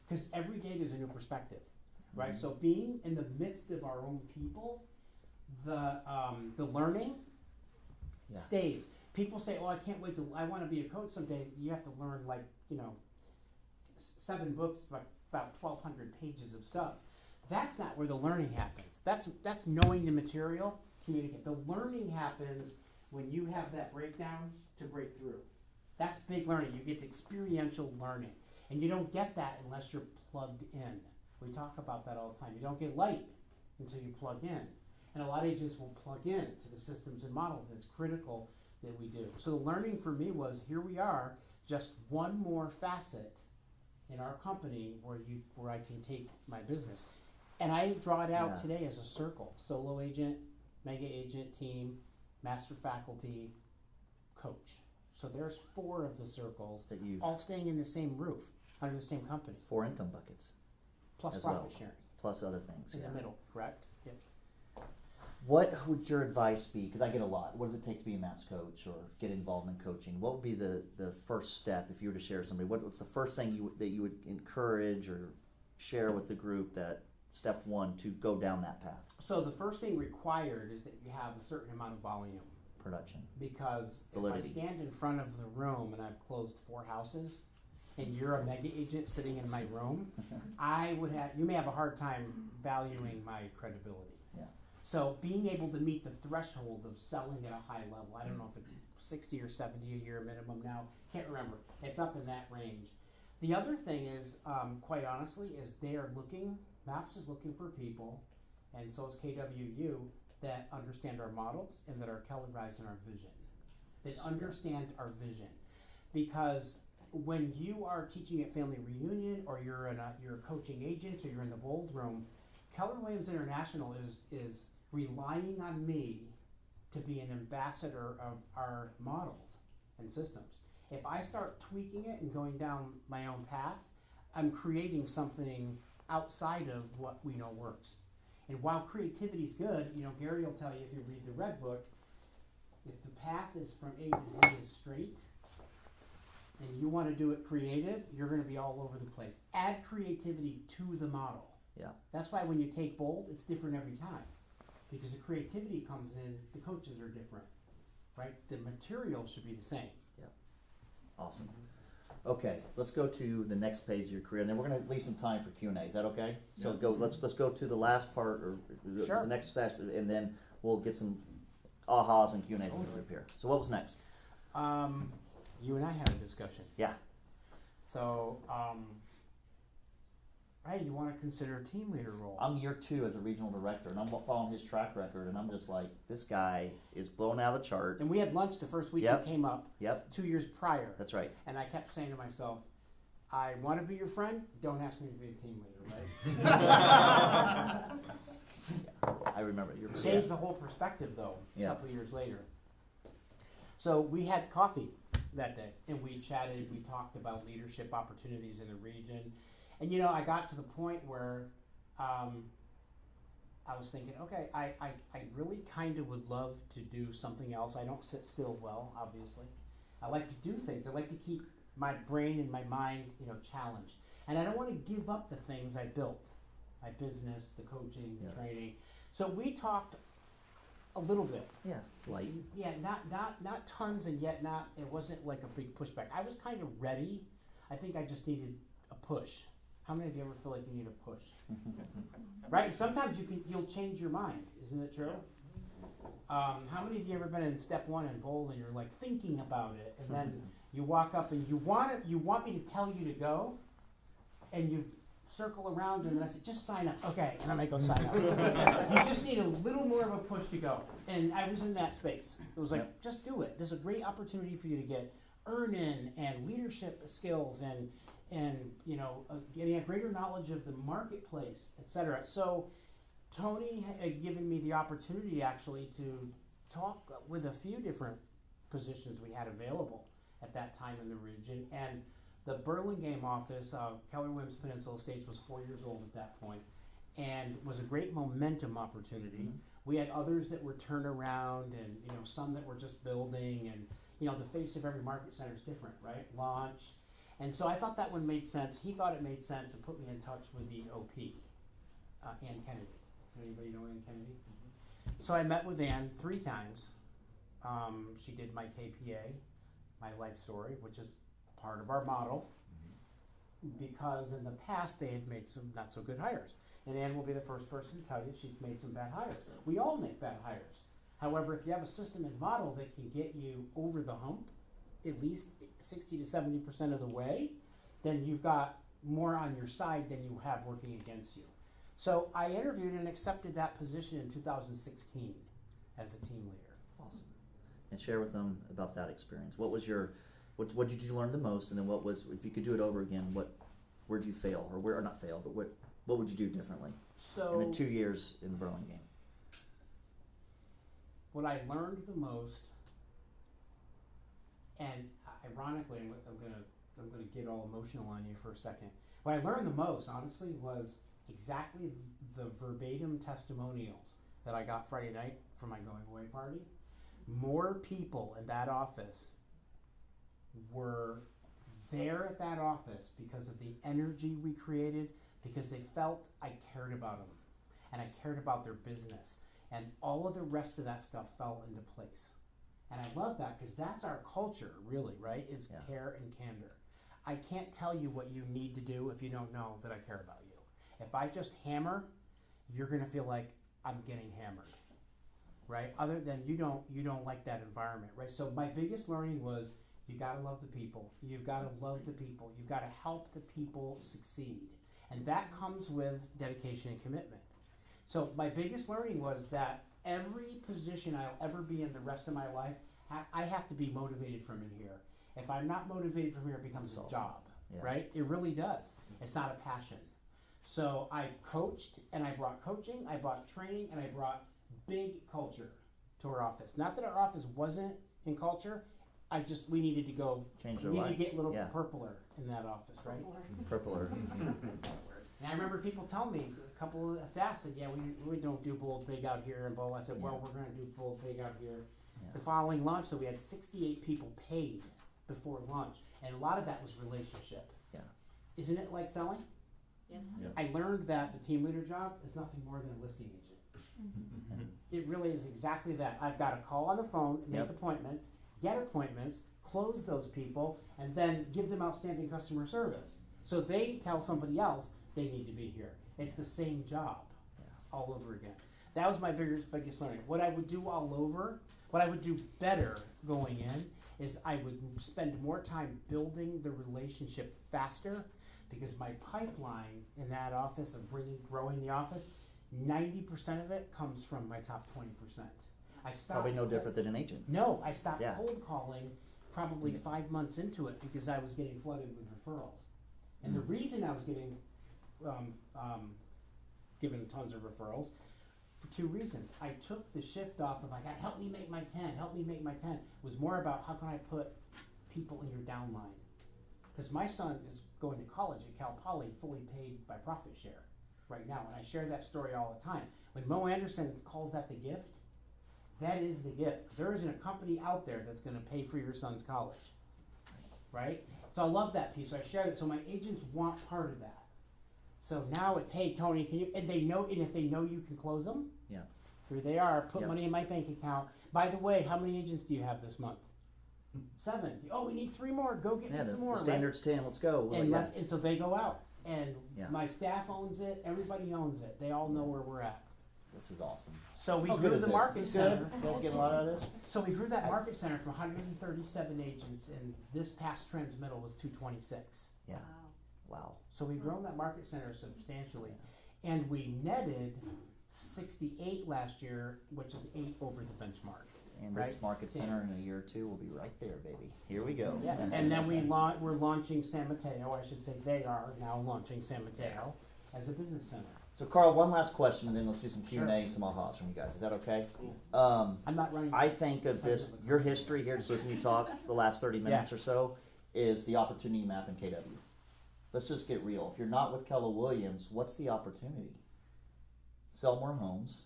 because every day there's a new perspective, right? Mm-hmm. So being in the midst of our own people, the learning stays. People say, "Oh, I can't wait to. I want to be a coach someday." You have to learn 7 books, about 1,200 pages of stuff. That's not where the learning happens. That's knowing the material, communicate. The learning happens when you have that breakdown to break through. That's big learning. You get experiential learning, and you don't get that unless you're plugged in. We talk about that all the time. You don't get light until you plug in. And a lot of agents will plug in to the systems and models, and it's critical that we do. So the learning for me was, here we are, just one more facet in our company where I can take my business. And I draw it out today as a circle: solo agent, mega agent, team, master faculty, coach. So there's 4 of the circles, That you've all staying in the same roof, under the same company, 4 income buckets plus as profit well, sharing plus other things. in Yeah. the middle, correct? Yep. What would your advice be? Because I get a lot. What does it take to be a MAPS coach or get involved in coaching? What would be the first step if you were to share somebody? What's the first thing that you would encourage or share with the group, that step 1 to go down that path? So the first thing required is that you have a certain amount of volume. Production. Because Validity. if I stand in front of the room and I've closed 4 houses, and you're a mega agent sitting in my room, you may have a hard time valuing my credibility. Yeah. So being able to meet the threshold of selling at a high level, I don't know if it's 60 or 70 a year minimum now, can't remember. It's up in that range. The other thing is, quite honestly, is they are looking, MAPS is looking for people, and so is KWU, that understand our models and that are calibrated in our vision, that understand our vision. Because when you are teaching at family reunion, or you're a coaching agent, or you're in the bold room, Keller Williams International is relying on me to be an ambassador of our models and systems. If I start tweaking it and going down my own path, I'm creating something outside of what we know works. And while creativity is good, Gary will tell you if you read the Red Book, if the path is from A to Z is straight, and you want to do it creative, you're going to be all over the place. Add creativity to the model. Yeah. That's why when you take bold, it's different every time. Because the creativity comes in, the coaches are different, right? The material should be the same. Awesome. Okay, let's go to the next page of your career, and then we're going to leave some time for Q&A. Is that okay? So let's go to the last part, or Sure. the next session, and then we'll get some ahas and Q&A up here. So what was next? You and I had a discussion. Yeah. So, hey, you want to consider a team leader role? I'm year 2 as a regional director, and I'm following his track record, and I'm just like, this guy is blown out of the chart. And we had lunch the first week Yep. he came up, Yep, 2 years prior. that's right. And I kept saying to myself, I want to be your friend, don't ask me to be a team leader, right? I remember. You're Changed the whole perspective, though, Yeah. a couple of years later. So we had coffee that day, and we chatted, we talked about leadership opportunities in the region. And I got to the point where I was thinking, okay, I really kind of would love to do something else. I don't sit still well, obviously. I like to do things. I like to keep my brain and my mind, challenged. And I don't want to give up the things I built, my business, the coaching, the training. So we talked a little bit. Yeah, light. Yeah, not tons, and yet it wasn't like a big pushback. I was kind of ready. I think I just needed a push. How many of you ever feel like you need a push? Right? Sometimes you'll change your mind. Isn't it true? How many of you ever been in step 1 in bowl and you're like thinking about it, and then you walk up and you want me to tell you to go, and you circle around, and then I said, just sign up. Okay, and then I go sign up. You just need a little more of a push to go. And I was in that space. It was like, just do it. There's a great opportunity for you to get earn-in and leadership skills and getting a greater knowledge of the marketplace, etc. So Tony had given me the opportunity actually to talk with a few different positions we had available at that time in the region. And the Burlingame office, Keller Williams Peninsula Estates, was 4 years old at that point, and was a great momentum opportunity. Mm-hmm. We had others that were turnaround, and some that were just building, and the face of every market center is different, right? Launch. And so I thought that one made sense. He thought it made sense and put me in touch with the OP, Ann Kennedy. Anybody know Ann Kennedy? Mm-hmm. So I met with Ann 3 times. She did my KPA, my life story, which is part of our model, because in the past they had made some not so good hires. And Ann will be the first person to tell you she's made some bad hires. We all make bad hires. However, if you have a system and model that can get you over the hump, at least 60 to 70% of the way, then you've got more on your side than you have working against you. So I interviewed and accepted that position in 2016 as a team leader. Awesome. And share with them about that experience. What was what did you learn the most, and then what was, if you could do it over again, where did you fail, or not fail, but what would you do differently So in the 2 years in Burlingame? What I learned the most, and ironically, I'm gonna get all emotional on you for a second. What I learned the most, honestly, was exactly the verbatim testimonials that I got Friday night from my going away party. More people in that office were there at that office because of the energy we created, because they felt I cared about them and I cared about their business, and all of the rest of that stuff fell into place. And I love that, because that's our culture, really, right? Is care and candor. I can't tell you what you need to do if you don't know that I care about you. If I just hammer, you're gonna feel like I'm getting hammered, right? Other than you don't like that environment, right? So my biggest learning was, you gotta love the people. You've gotta love the people. You've gotta help the people succeed. And that comes with dedication and commitment. So my biggest learning was that every position I'll ever be in the rest of my life, I have to be motivated from in here. If I'm not motivated from here, it becomes That's a awesome. job, Yeah. right? It really does. It's not a passion. So I coached, and I brought coaching, I brought training, and I brought big culture to our office. Not that our office wasn't in culture, we needed to go, Change we their needed to lives. get a little Yeah. purpler in that office, right? Purpler. And I remember people telling me, a couple of the staff said, yeah, we don't do bold big out here in Bow. I said, well, Yeah. we're gonna do bold big out here. Yeah. The following lunch, so we had 68 people paid before lunch, and a lot of that was relationship. Yeah. Isn't it like selling? Yeah. Yeah. I learned that the team leader job is nothing more than a listing agent. It really is exactly that. I've got to call on the phone, make Yep. appointments, get appointments, close those people, and then give them outstanding customer service. So they tell somebody else they need to be here. It's the same job Yeah. all over again. That was my biggest learning. What I would do all over, what I would do better going in, is I would spend more time building the relationship faster, because my pipeline in that office of growing the office, 90% of it comes from my top 20%. I stopped. Probably no different than an agent. No, I stopped Yeah. cold calling probably 5 months into it because I was getting flooded with referrals. And the reason I was getting given tons of referrals, for two reasons. I took the shift off of like, help me make my 10, help me make my 10. It was more about how can I put people in your downline. Because my son is going to college at Cal Poly fully paid by profit share right now. And I share that story all the time. When Mo Anderson calls that the gift, that is the gift. There isn't a company out there that's going to pay for your son's college, right? So I love that piece. So I shared it. So my agents want part of that. So now it's, hey, Tony, can you, and they know, and if they know you can close them, Yeah. here they are, put Yep. money in my bank account. By the way, how many agents do you have this month? 7. Oh, we need 3 more. Go get Yeah, me the some more. right? standard's 10, let's go. Well, And, yeah. and so they go out. And Yeah. my staff owns it. Everybody owns it. They all know where we're at. This is awesome. So we How grew good is the this? market Is this good? center. You guys getting a lot out of this? So we grew that market center from 137 agents, and this past transmittal was 226. Yeah. Wow. Wow. So we've grown that market center substantially, and we netted 68 last year, which is 8 over the benchmark. And this Right. market center in a year or two will be right there, baby. Here we go. Yeah, and then we're launching San Mateo. I should say they are now launching San Mateo as a business center. So, Carl, one last question, and then let's do some Q&A Sure. and some ahas from you guys. Is that okay? I'm not running. I think of this, your history here, just listening to you talk the last 30 minutes or so, is the opportunity map in KW. Let's just get real. If you're not with Keller Williams, what's the opportunity? Sell more homes,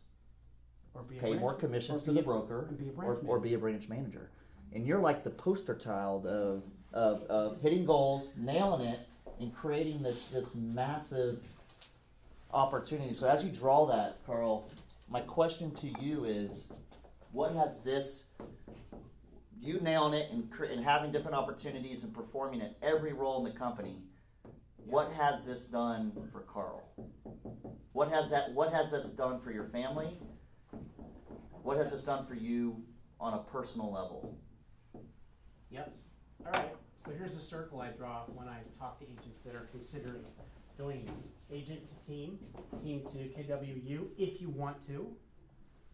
or be a pay branch- more commissions or to be the a- broker, and be a or, branch or be a branch manager. And you're like the poster child of hitting goals, nailing it, and creating this massive opportunity. So as you draw that, Carl, my question to you is, what has this, you nailing it and having different opportunities and performing at every role in the company, what has this done for Carl? What has this done for your family? What has this done for you on a personal level? Yep. All right. So here's a circle I draw when I talk to agents that are considering joining us. Agent to team to KWU if you want to,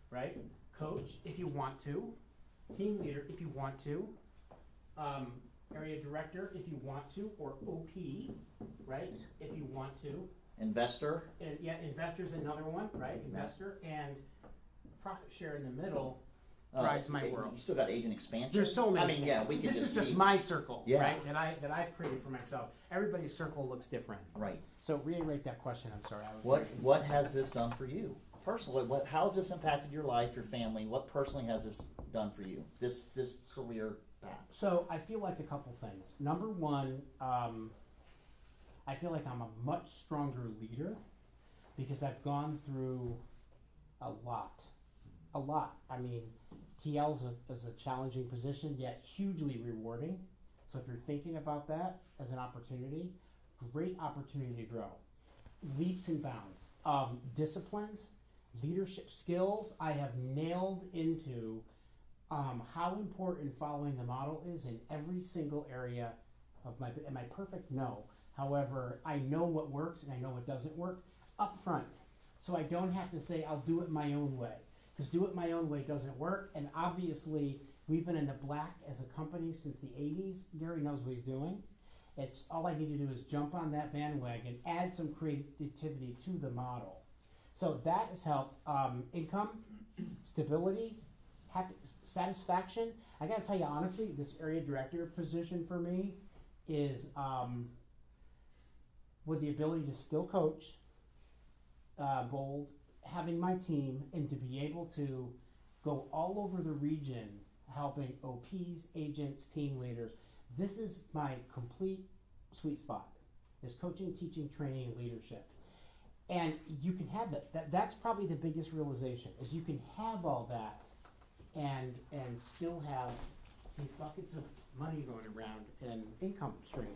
right? Coach if you want to, team leader if you want to, area director if you want to, or OP, right? If you want to. Investor? And yeah, investor's another one, right? Investor and profit share in the middle drives my world. You still got agent expansion? There's so many. I mean, yeah, we could This is just be- my circle, Yeah. right? That I've created for myself. Everybody's circle looks different. Right. So reiterate that question. I'm sorry. I was What has this done for you personally? How has this impacted your life, your family? What personally has this done for you? This career path. So I feel like a couple things. Number one, I feel like I'm a much stronger leader because I've gone through a lot. I mean, TL is a challenging position, yet hugely rewarding. So if you're thinking about that as an opportunity, great opportunity to grow. Leaps and bounds. Disciplines, leadership skills, I have nailed into how important following the model is in every single area of my, am I perfect? No. However, I know what works and I know what doesn't work up front. So I don't have to say I'll do it my own way. because do it my own way doesn't work. And obviously, we've been in the black as a company since the 80s. Gary knows what he's doing. It's all I need to do is jump on that bandwagon, add some creativity to the model. So that has helped income, stability, satisfaction. I gotta tell you honestly, this area director position for me is with the ability to still coach, bold, having my team, and to be able to go all over the region helping OPs, agents, team leaders. This is my complete sweet spot, is coaching, teaching, training, and leadership. And you can have that. That's probably the biggest realization, is you can have all that and still have these buckets of money going around and income stream.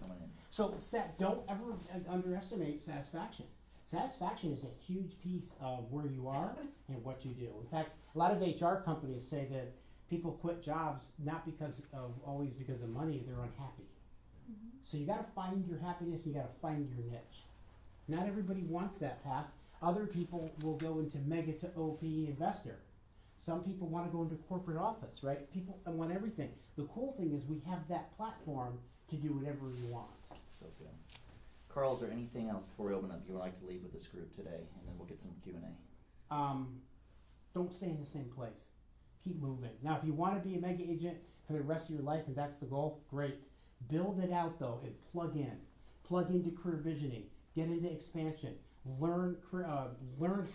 So don't ever underestimate satisfaction. Satisfaction is a huge piece of where you are and what you do. In fact, a lot of HR companies say that people quit jobs not always because of money, they're unhappy. So you gotta find your happiness, you gotta find your niche. Not everybody wants that path. Other people will go into mega to OP investor. Some people wanna go into corporate office, right? People want everything. The cool thing is we have that platform to do whatever you want. So good. Carl, is there anything else before we open up you would like to leave with this group today? And then we'll get some Q&A. Don't stay in the same place. Keep moving. Now, if you want to be a mega agent for the rest of your life and that's the goal, great. Build it out though and plug in. Plug into career visioning. Get into expansion. Learn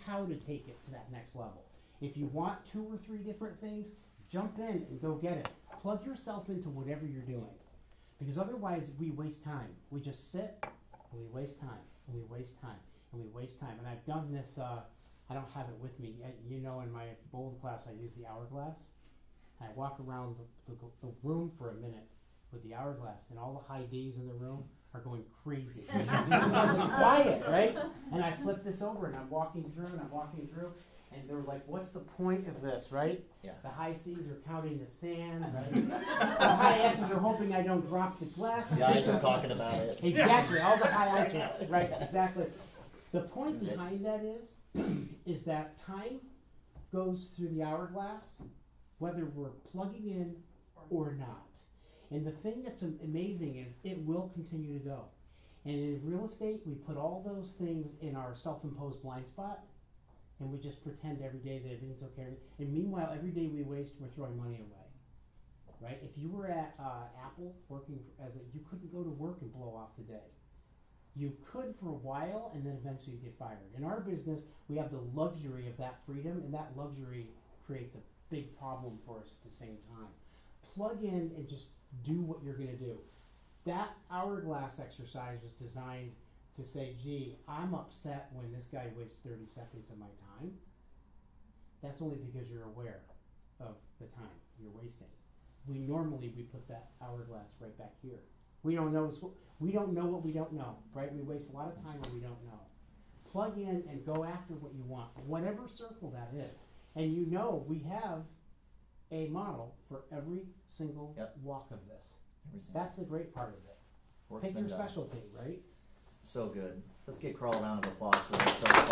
how to take it to that next level. If you want 2 or 3 different things, jump in and go get it. Plug yourself into whatever you're doing. Because otherwise we waste time. We just sit and we waste time and we waste time and we waste time. And I've done this, I don't have it with me. You know, in my bold class, I use the hourglass. I walk around the room for a minute with the hourglass, and all the high Ds in the room are going crazy because it's quiet, right? And I flip this over, and I'm walking through, and they're like, "What's the point of this, right?" Yeah. The high Cs are counting the sand, right? The high S's are hoping I don't drop the glass. The eyes are talking about it. Exactly, all the high I's are right. Exactly. The point behind that is that time goes through the hourglass, whether we're plugging in or not. And the thing that's amazing is it will continue to go. And in real estate, we put all those things in our self-imposed blind spot, and we just pretend every day that everything's okay. And meanwhile, every day we waste, we're throwing money away. Right? If you were at Apple working you couldn't go to work and blow off the day. You could for a while, and then eventually you get fired. In our business, we have the luxury of that freedom, and that luxury creates a big problem for us at the same time. Plug in and just do what you're gonna do. That hourglass exercise was designed to say, gee, I'm upset when this guy wastes 30 seconds of my time. That's only because you're aware of the time you're wasting. We put that hourglass right back here. We don't know what we don't know, right? We waste a lot of time when we don't know. Plug in and go after what you want, whatever circle that is. And you know we have a model for every single walk of this. That's the great part of it. Work's Pick been your done. specialty, right? So good. Let's give Carl a round of applause for this so far.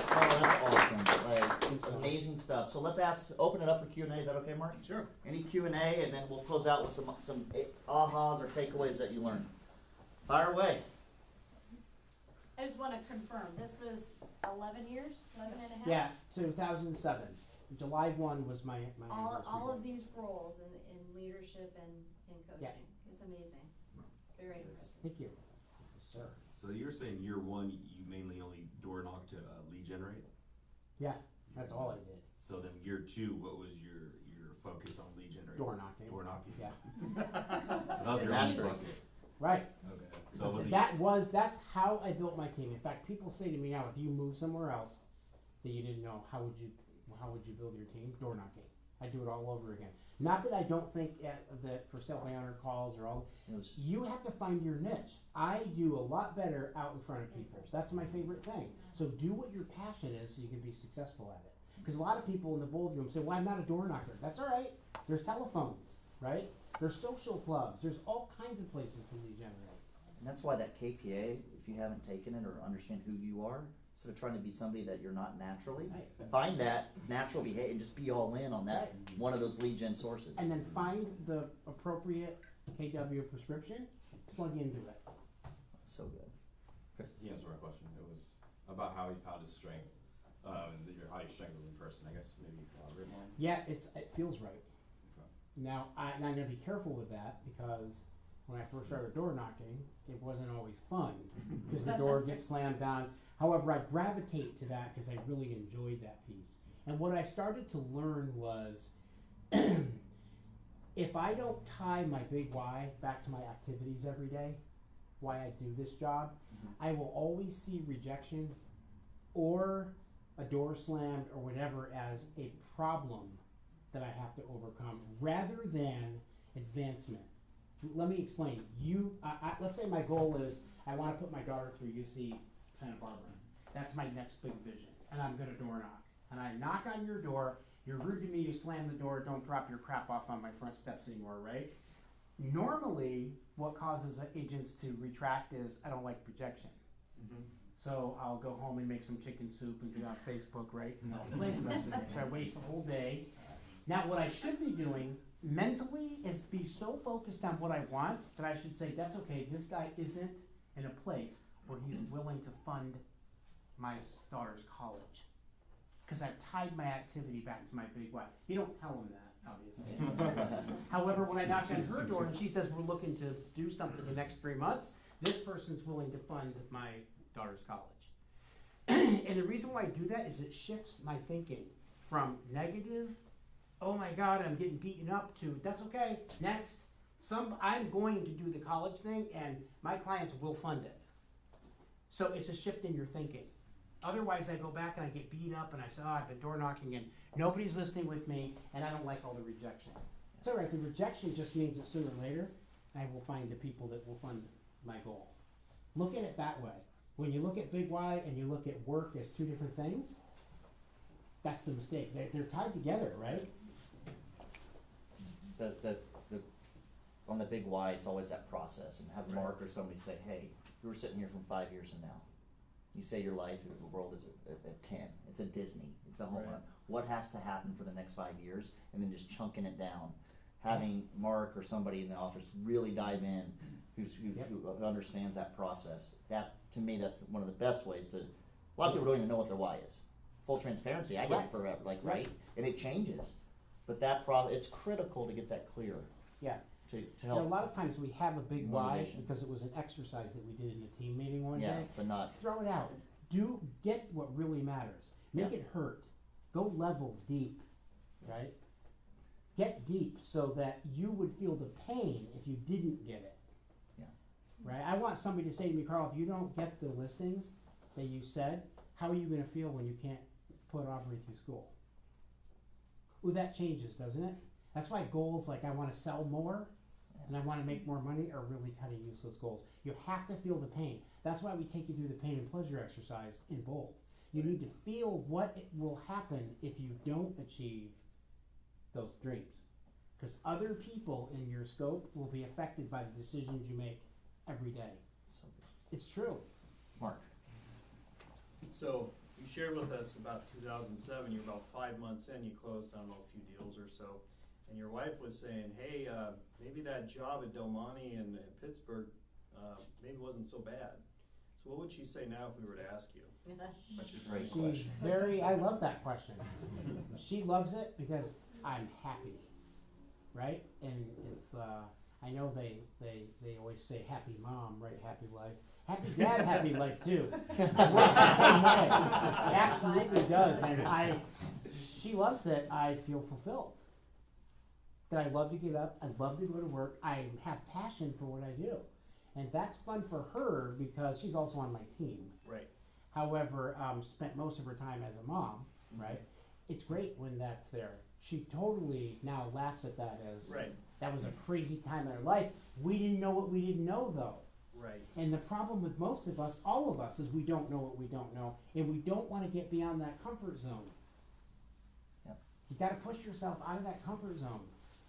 Carl, that's awesome. Like, amazing stuff. So let's open it up for Q&A. Is that okay, Mark? Sure. Any Q&A, and then we'll close out with some ahas or takeaways that you learned. Fire away. I just want to confirm, this was 11 years, 11 and a half? Yeah, 2007. July 1 was my All anniversary. of these roles in leadership and in coaching. Yeah. It's amazing. Very impressive. Thank you. Yes, sir. So you're saying year 1, you mainly only door knock to lead generate? Yeah, that's all I did. So then year 2, what was your focus on lead generate? Door knocking. Door knocking. Yeah. So that was your Mastery. only bucket. Right. Okay. So was it That's how I built my team. In fact, people say to me now, if you move somewhere else that you didn't know, how would you build your team? Door knocking. I do it all over again. Not that I don't think that for sale by owner calls or all. You have to find your niche. I do a lot better out in front of people. So that's my favorite thing. So do what your passion is so you can be successful at it. Because a lot of people in the bold room say, well, I'm not a door knocker. That's all right. There's telephones, right? There's social clubs. There's all kinds of places to lead generate. And that's why that KPA, if you haven't taken it or understand who you are, instead of trying to be somebody that you're not naturally, Right. find that natural behavior and just be all in on that, Right. one of those lead gen sources. And then find the appropriate KW prescription, plug into it. So good. Chris? He answered my question. It was about how he found his strength, and how your strength is in person. I guess maybe elaborate more. Yeah, it feels right. Okay. Now, I'm gonna be careful with that because when I first started door knocking, it wasn't always fun because the door gets slammed down. However, I gravitate to that because I really enjoyed that piece. And what I started to learn was if I don't tie my big why back to my activities every day, why I do this job, I will always see rejection or a door slammed or whatever as a problem that I have to overcome rather than advancement. Let me explain. Let's say my goal is I want to put my daughter through UC Santa Barbara. That's my next big vision. And I'm going to door knock. And I knock on your door. You're rude to me. You slam the door. Don't drop your crap off on my front steps anymore, right? Normally, what causes agents to retract is I don't like rejection. So I'll go home and make some chicken soup and get on Facebook, right? And I'll play the rest of it. So I waste the whole day. Now, what I should be doing mentally is be so focused on what I want that I should say, that's okay, this guy isn't in a place where he's willing to fund my daughter's college. Because I've tied my activity back to my big why. You don't tell him that, obviously. However, when I knock on her door and she says we're looking to do something the next 3 months, this person's willing to fund my daughter's college. And the reason why I do that is it shifts my thinking from negative, oh my God, I'm getting beaten up, to that's okay, next. I'm going to do the college thing and my clients will fund it. So it's a shift in your thinking. Otherwise I go back and I get beat up and I say, oh, I've been door knocking and nobody's listening with me and I don't like all the rejection. It's all right, the rejection just means that sooner or later I will find the people that will fund my goal. Look at it that way. When you look at Big Y and you look at work as two different things, that's the mistake. They're tied together, right? On the big why, it's always that process, and have Mark or somebody say, hey, if we were sitting here from 5 years from now, you say your life, the world is at 10, it's a Disney, it's a home run. What has to happen for the next 5 years, and then just chunking it down. Having Mark or somebody in the office really dive in, who understands that process. That, to me, that's one of the best ways to, a lot of people don't even know what their why is. Full transparency, I get it forever, right? And it changes. But that it's critical to get that clear. Yeah. To You know, help. a lot of times we have a big why Motivation. because it was an exercise that we did in the team meeting one Yeah, day. but not. Throw it out. Get what really matters. Make it hurt. Go levels deep, right? Get deep so that you would feel the pain if you didn't get it. Yeah. Right? I want somebody to say to me, Carl, if you don't get the listings that you said, how are you going to feel when you can't put Aubrey through school? Ooh, that changes, doesn't it? That's why goals like I want to sell more and I want to make more money are really kind of useless goals. You have to feel the pain. That's why we take you through the pain and pleasure exercise in bold. You need to feel what will happen if you don't achieve those dreams. Because other people in your scope will be affected by the decisions you make every day. So good. It's true. Mark. So you shared with us about 2007, you're about 5 months in, you closed, I don't know, a few deals or so. And your wife was saying, hey, maybe that job at Del Monte in Pittsburgh maybe wasn't so bad. So what would she say now if we were to ask you? Great She's question. I love that question. She loves it because I'm happy, right? And it's, I know they always say happy mom, right? Happy life. Happy dad, happy life too. It works the same way. It absolutely does. And she loves it. I feel fulfilled. That I love to get up. I love to go to work. I have passion for what I do. And that's fun for her because she's also on my team. Right. However, spent most of her time as a mom, right? It's great when that's there. She totally now laughs at that as that was a crazy time in her life. We didn't know what we didn't know though. Right. And the problem with most of us, all of us, is we don't know what we don't know, and we don't want to get beyond that comfort zone. Yep. You got to push yourself out of that comfort zone,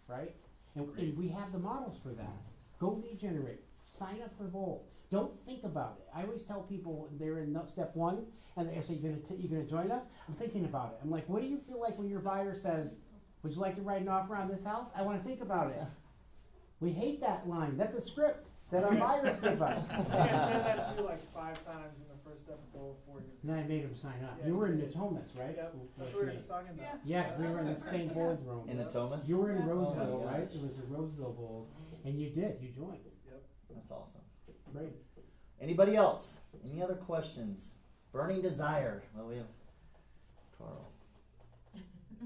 right? And we have the models for that. Go lead generate. Sign up for Bold. Don't think about it. I always tell people they're in step one, and they say, you gonna join us? I'm thinking about it. I'm like, what do you feel like when your buyer says, would you like to write an offer on this house? I wanna think about it. We hate that line. That's a script that our buyers give us. I think I said that to you like 5 times in the first episode 4 years And ago. I made him sign up. Yeah, You were in you did. Natomas, right? Yep, that's With what we were me. just talking about. Yeah, we were in the same boardroom. In the Thomas? You were in Yeah. Roseville, Oh my right? gosh. It was the Roseville Bowl, and you joined. That's awesome. Great. Anybody else? Any other questions? Burning desire. Well, we have Carl.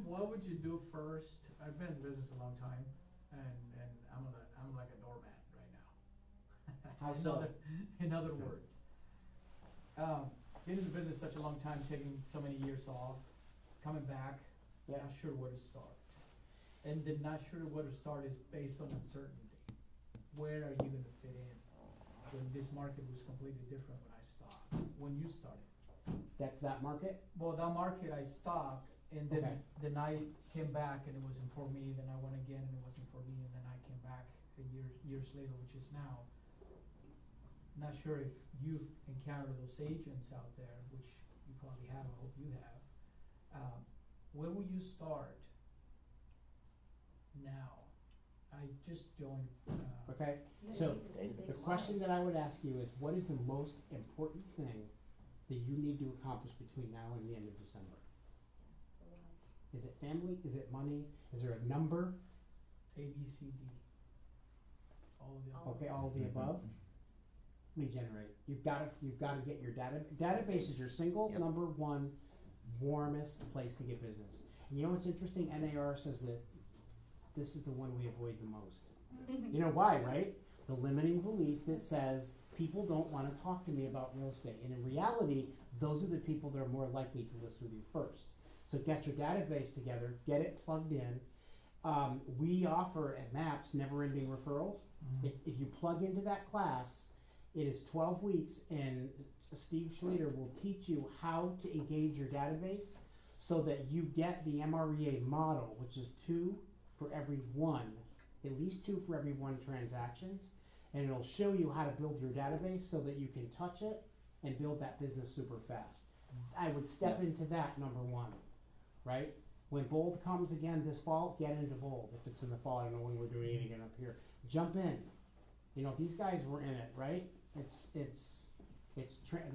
What would you do first? I've been in business a long time, and I'm like a doormat right now. How so? In other words, been in the business such a long time, taking so many years off, coming back, Yeah. not sure where to start. And the not sure where to start is based on uncertainty. Where are you gonna fit in? When this market was completely different when you started. That's that market? Well, that market I stopped, and Okay. then I came back and it wasn't for me, then I went again and it wasn't for me, and then I came back years later, which is now. Not sure if you've encountered those agents out there, which you probably have, I hope you have. Where will you start now? I just joined, Okay, so Database. the question that I would ask you is, what is the most important thing that you need to accomplish between now and the end of December? Is it family? Is it money? Is there a number? A, B, C, D. All of the above. Okay, all of the above? Lead generate. You've gotta get your database is your single Yep. number one warmest place to get business. And you know what's interesting? NAR says that this is the one we avoid the most. You know why, right? The limiting belief that says people don't want to talk to me about real estate. And in reality, those are the people that are more likely to list with you first. So get your database together, get it plugged in. We offer at MAPS never-ending referrals. If you plug into that class, it is 12 weeks, and Steve Schluter will teach you how to engage your database so that you get the MREA model, which is 2 for every 1, at least 2 for every 1 transactions, and it'll show you how to build your database so that you can touch it and build that business super fast. I would step into that, number 1, right? When Bold comes again this fall, get into Bold. If it's in the fall, I don't know when we're doing it again up here. Jump in. You know, these guys were in it, right? It's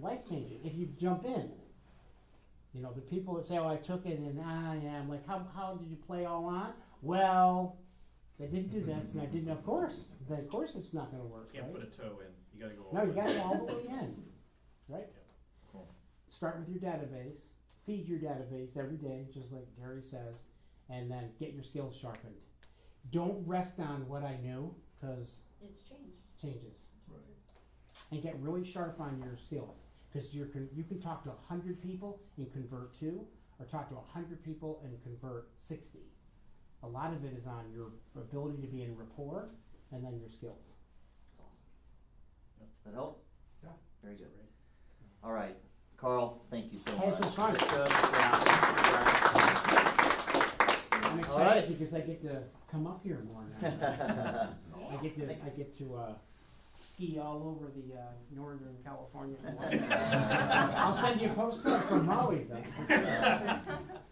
life-changing if you jump in. You know, the people that say, oh, I took it and I'm like, how did you play all on? Well, I didn't do this and I didn't, of course it's not gonna work, Can't right? put a toe in, you gotta go all No, the you way. gotta go all the way in, right? Cool. Start with your database, feed your database every day, just like Gary says, and then get your skills sharpened. Don't rest on what I knew, cause It's changed. changes. And get really sharp on your skills, cause you can talk to 100 people and convert 2, or talk to 100 people and convert 60. A lot of it is on your ability to be in rapport, and then your skills. That's awesome. That help? Yeah. Very good. All right, Carl, thank you so Hey, much. this was fun. Good job. I'm excited because I get to come up here more now. I get to ski all over the northern California. I'll send you a postcard from Maui then.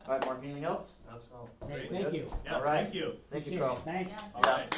All right, Mark, anything else? That's all. Great, Great. thank you. Yeah, All right. thank you. Thank you, Appreciate Carl. it. Thanks. All Yeah. right.